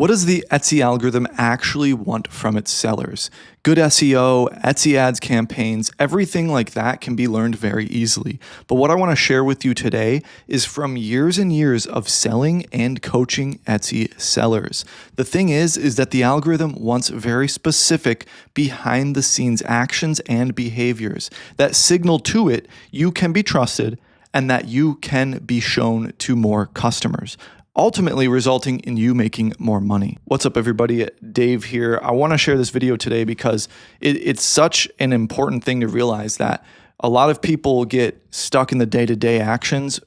What does the Etsy algorithm actually want from its sellers? Good SEO, Etsy ads campaigns, everything like that can be learned very easily. But what I want to share with you today is from years and years of selling and coaching Etsy sellers. The thing is that the algorithm wants very specific behind the scenes actions and behaviors that signal to it you can be trusted and that you can be shown to more customers, ultimately resulting in you making more money. What's up, everybody? Dave here. I want to share this video today because it's such an important thing to realize that a lot of people get stuck in the day-to-day actions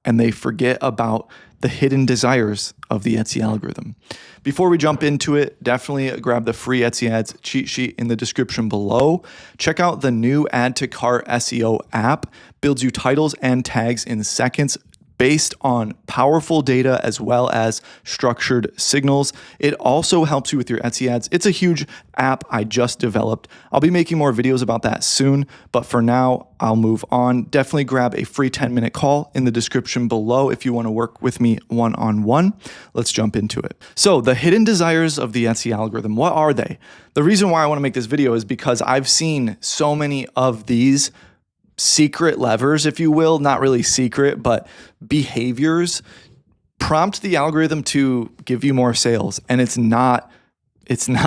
and they forget about the hidden desires of the Etsy algorithm. Before we jump into it, definitely grab the free Etsy ads cheat sheet in the description below. Check out the new AddToCartSEO app. Builds you titles and tags in seconds, based on powerful data as well as structured signals. It also helps you with your Etsy ads. It's a huge app I just developed. I'll be making more videos about that soon, but for now, I'll move on. Definitely grab a free 10-minute call in the description below if you want to work with me one-on-one. Let's jump into it. So the hidden desires of the Etsy algorithm, what are they? The reason why I want to make this video is because I've seen so many of these secret levers, if you will, not really secret, but behaviors prompt the algorithm to give you more sales. And it's not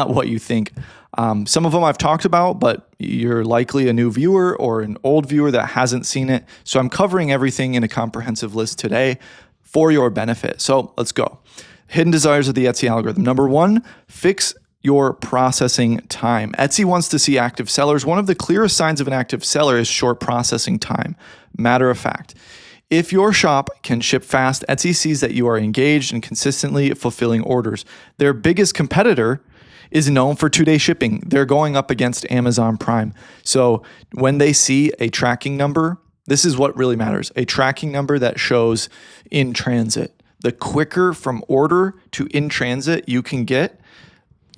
what you think. Some of them I've talked about, but you're likely a new viewer or an old viewer that hasn't seen it. So I'm covering everything in a comprehensive list today for your benefit. So let's go. Hidden desires of the Etsy algorithm. Number one, fix your processing time. Etsy wants to see active sellers. One of the clearest signs of an active seller is short processing time. Matter of fact, if your shop can ship fast, Etsy sees that you are engaged and consistently fulfilling orders. Their biggest competitor is known for 2-day shipping. They're going up against Amazon Prime. So when they see a tracking number, this is what really matters, a tracking number that shows in transit. The quicker from order to in transit you can get,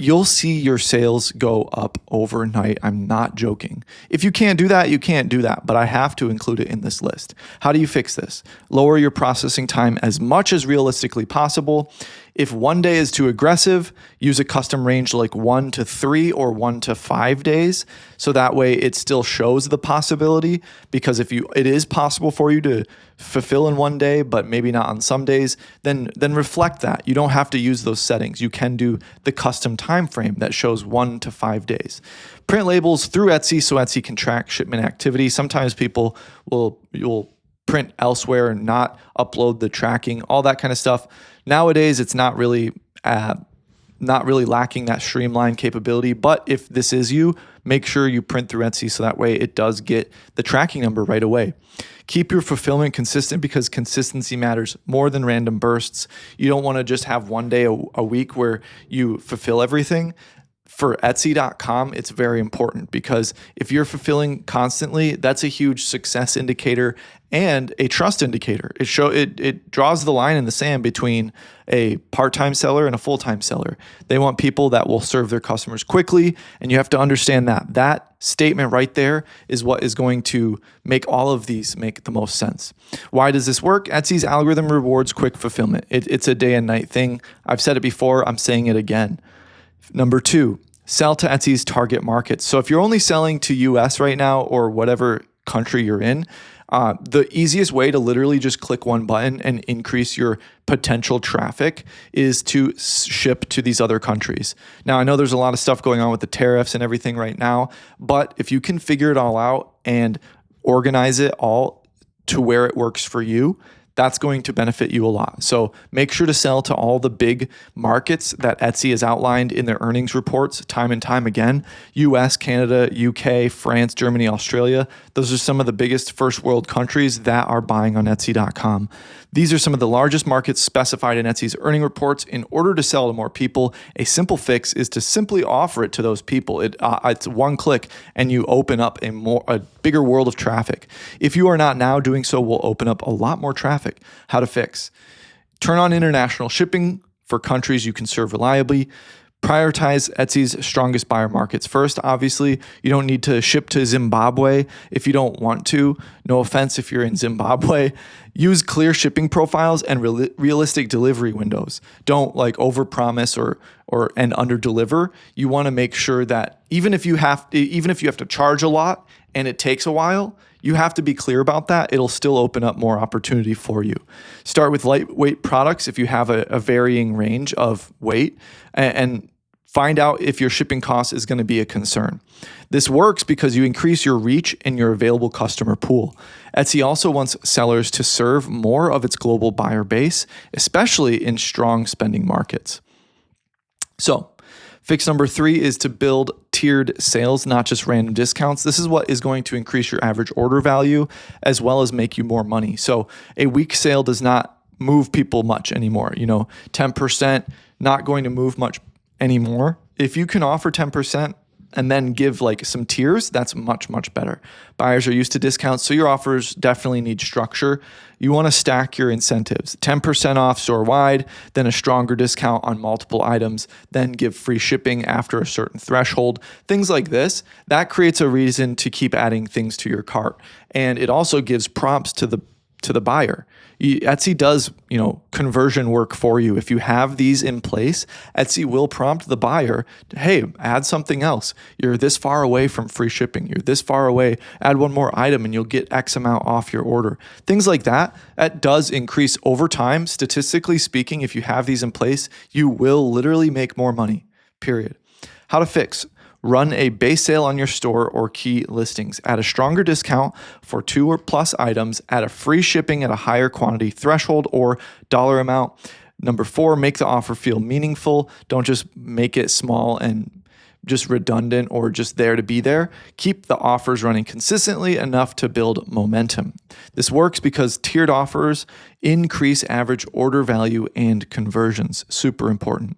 you'll see your sales go up overnight. I'm not joking. If you can't do that, you can't do that, but I have to include it in this list. How do you fix this? Lower your processing time as much as realistically possible. If 1 day is too aggressive, use a custom range like 1 to 3 or 1 to 5 days. So that way it still shows the possibility, because if it is possible for you to fulfill in 1 day, but maybe not on some days, then reflect that. You don't have to use those settings. You can do the custom time frame that shows 1 to 5 days. Print labels through Etsy so Etsy can track shipment activity. Sometimes people you'll print elsewhere and not upload the tracking, all that kind of stuff. Nowadays, it's not really lacking that streamlined capability. But if this is you, make sure you print through Etsy so that way it does get the tracking number right away. Keep your fulfillment consistent because consistency matters more than random bursts. You don't want to just have 1 day a week where you fulfill everything. For Etsy.com, it's very important because if you're fulfilling constantly, that's a huge success indicator and a trust indicator. It draws the line in the sand between a part-time seller and a full-time seller. They want people that will serve their customers quickly, and you have to understand that. That statement right there is what is going to make all of these make the most sense. Why does this work? Etsy's algorithm rewards quick fulfillment. It's a day and night thing. I've said it before, I'm saying it again. Number two, sell to Etsy's target market. So if you're only selling to US right now or whatever country you're in, the easiest way to literally just click one button and increase your potential traffic is to ship to these other countries. Now, I know there's a lot of stuff going on with the tariffs and everything right now, but if you can figure it all out and organize it all to where it works for you, that's going to benefit you a lot. So make sure to sell to all the big markets that Etsy has outlined in their earnings reports time and time again. US, Canada, UK, France, Germany, Australia. Those are some of the biggest first world countries that are buying on Etsy.com. These are some of the largest markets specified in Etsy's earning reports. In order to sell to more people, a simple fix is to simply offer it to those people. It's one click and you open up a bigger world of traffic. If you are not now, doing so will open up a lot more traffic. How to fix? Turn on international shipping for countries you can serve reliably. Prioritize Etsy's strongest buyer markets. First, obviously, you don't need to ship to Zimbabwe if you don't want to. No offense if you're in Zimbabwe. Use clear shipping profiles and realistic delivery windows. Don't like overpromise or and underdeliver. You want to make sure that even if you have to charge a lot and it takes a while, you have to be clear about that. It'll still open up more opportunity for you. Start with lightweight products if you have a varying range of weight, and find out if your shipping cost is going to be a concern. This works because you increase your reach and your available customer pool. Etsy also wants sellers to serve more of its global buyer base, especially in strong spending markets. So, fix number 3 is to build tiered sales, not just random discounts. This is what is going to increase your average order value as well as make you more money. So a weak sale does not move people much anymore. 10% not going to move much anymore. If you can offer 10% and then give like some tiers, that's much, much better. Buyers are used to discounts, so your offers definitely need structure. You want to stack your incentives. 10% off store-wide, then a stronger discount on multiple items, then give free shipping after a certain threshold. Things like this, that creates a reason to keep adding things to your cart. And it also gives prompts to the buyer. Etsy does, conversion work for you. If you have these in place, Etsy will prompt the buyer, hey, add something else. You're this far away from free shipping. You're this far away. Add one more item and you'll get X amount off your order. Things like that. That does increase over time. Statistically speaking, if you have these in place, you will literally make more money, period. How to fix? Run a base sale on your store or key listings. Add a stronger discount for 2 or plus items. Add a free shipping at a higher quantity threshold or dollar amount. Number 4, make the offer feel meaningful. Don't just make it small and just redundant or just there to be there. Keep the offers running consistently enough to build momentum. This works because tiered offers increase average order value and conversions. Super important.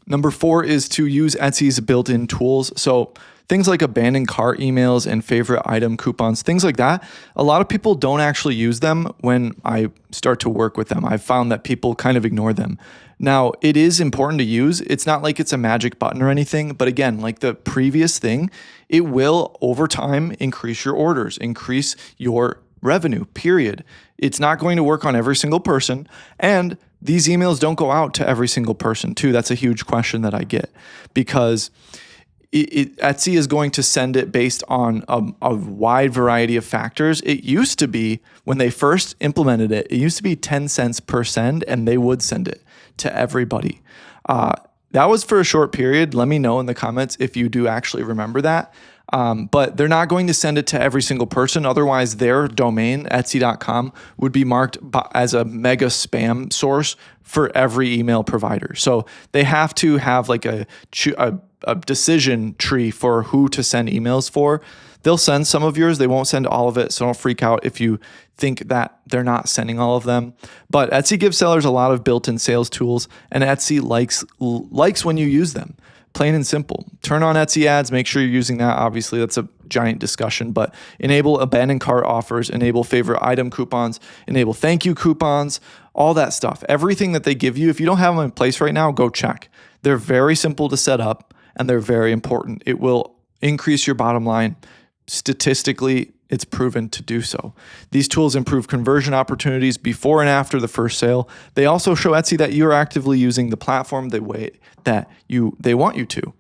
Number 4 is to use Etsy's built-in tools. So things like abandoned cart emails and favorite item coupons, things like that. A lot of people don't actually use them when I start to work with them. I've found that people kind of ignore them. Now, it is important to use. It's not like it's a magic button or anything, but again, like the previous thing, it will over time increase your orders, increase your revenue, period. It's not going to work on every single person, and these emails don't go out to every single person too. That's a huge question that I get because Etsy is going to send it based on a wide variety of factors. It used to be, when they first implemented it, it used to be 10 cents per send, and they would send it to everybody. That was for a short period. Let me know in the comments if you do actually remember that. But they're not going to send it to every single person. Otherwise, their domain, Etsy.com, would be marked as a mega spam source for every email provider. So they have to have like a decision tree for who to send emails for. They'll send some of yours. They won't send all of it. So don't freak out if you think that they're not sending all of them. But Etsy gives sellers a lot of built-in sales tools, and Etsy likes when you use them. Plain and simple. Turn on Etsy ads. Make sure you're using that. Obviously, that's a giant discussion, but enable abandoned cart offers, enable favorite item coupons, enable thank you coupons, all that stuff. Everything that they give you, if you don't have them in place right now, go check. They're very simple to set up and they're very important. It will increase your bottom line. Statistically, it's proven to do so. These tools improve conversion opportunities before and after the first sale. They also show Etsy that you're actively using the platform the way that they want you to.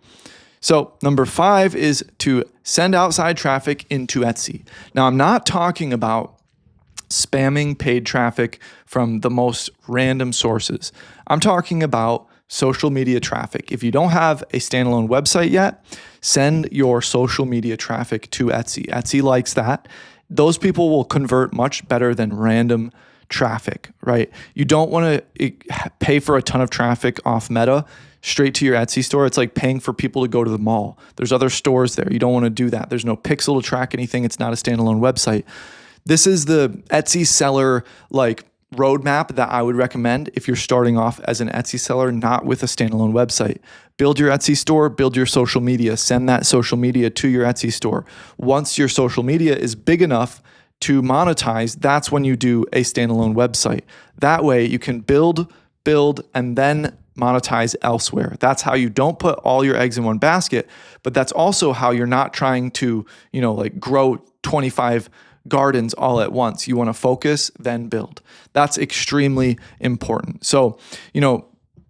So number 5 is to send outside traffic into Etsy. Now, I'm not talking about spamming paid traffic from the most random sources. I'm talking about social media traffic. If you don't have a standalone website yet, send your social media traffic to Etsy. Etsy likes that. Those people will convert much better than random traffic, right? You don't want to pay for a ton of traffic off Meta straight to your Etsy store. It's like paying for people to go to the mall. There's other stores there. You don't want to do that. There's no pixel to track anything. It's not a standalone website. This is the Etsy seller roadmap that I would recommend if you're starting off as an Etsy seller, not with a standalone website. Build your Etsy store, build your social media, send that social media to your Etsy store. Once your social media is big enough to monetize, that's when you do a standalone website. That way you can build, and then monetize elsewhere. That's how you don't put all your eggs in one basket, but that's also how you're not trying to, like grow 25 gardens all at once. You want to focus, then build. That's extremely important. So,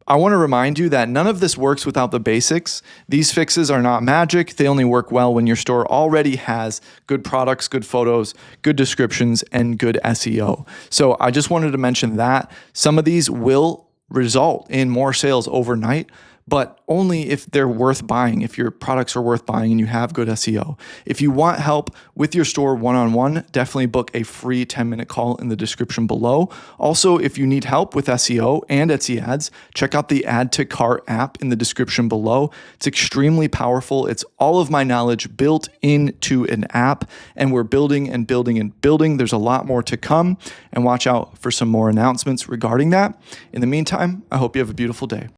I want to remind you that none of this works without the basics. These fixes are not magic. They only work well when your store already has good products, good photos, good descriptions, and good SEO. So I just wanted to mention that some of these will result in more sales overnight, but only if they're worth buying, if your products are worth buying and you have good SEO. If you want help with your store one-on-one, definitely book a free 10-minute call in the description below. Also, if you need help with SEO and Etsy ads, check out the Add to Cart app in the description below. It's extremely powerful. It's all of my knowledge built into an app, and we're building and building and building. There's a lot more to come, and watch out for some more announcements regarding that. In the meantime, I hope you have a beautiful day.